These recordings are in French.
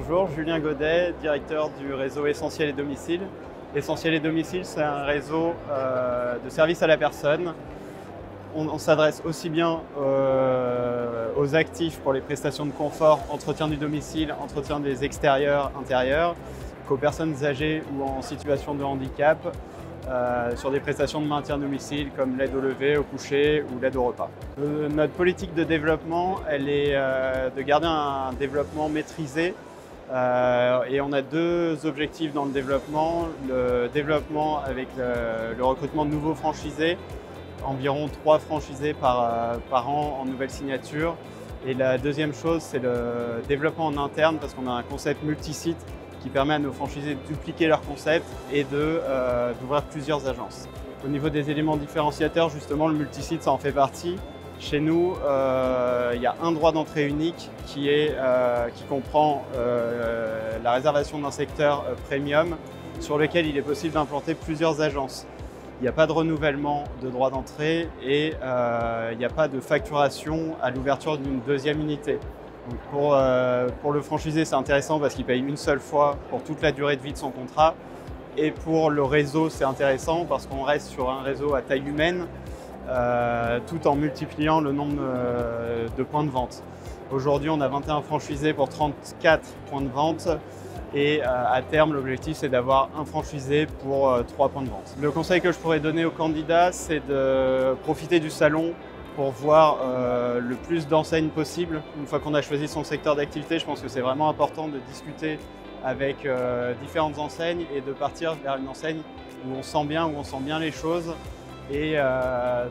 Bonjour, Julien Godet, directeur du réseau Essentiel et Domicile. Essentiel et Domicile, c'est un réseau de services à la personne. On s'adresse aussi bien aux actifs pour les prestations de confort, entretien du domicile, entretien des extérieurs, intérieurs, qu'aux personnes âgées ou en situation de handicap, sur des prestations de maintien à domicile comme l'aide au lever, au coucher ou l'aide au repas. Notre politique de développement, elle est de garder un développement maîtrisé et on a deux objectifs dans le développement. Le développement avec le recrutement de nouveaux franchisés, environ 3 franchisés par an en nouvelle signature. Et la deuxième chose, c'est le développement en interne parce qu'on a un concept multisite qui permet à nos franchisés de dupliquer leur concept et d'ouvrir plusieurs agences. Au niveau des éléments différenciateurs, justement, le multisite, ça en fait partie. Chez nous, il y a un droit d'entrée unique qui comprend la réservation d'un secteur premium sur lequel il est possible d'implanter plusieurs agences. Il n'y a pas de renouvellement de droit d'entrée et il n'y a pas de facturation à l'ouverture d'une deuxième unité. Donc pour le franchisé, c'est intéressant parce qu'il paye une seule fois pour toute la durée de vie de son contrat. Et pour le réseau, c'est intéressant parce qu'on reste sur un réseau à taille humaine tout en multipliant le nombre de points de vente. Aujourd'hui, on a 21 franchisés pour 34 points de vente. Et à terme, l'objectif, c'est d'avoir un franchisé pour 3 points de vente. Le conseil que je pourrais donner aux candidats, c'est de profiter du salon pour voir le plus d'enseignes possible. Une fois qu'on a choisi son secteur d'activité, je pense que c'est vraiment important de discuter avec différentes enseignes et de partir vers une enseigne où on sent bien les choses et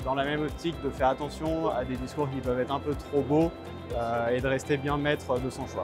dans la même optique de faire attention à des discours qui peuvent être un peu trop beaux et de rester bien maître de son choix.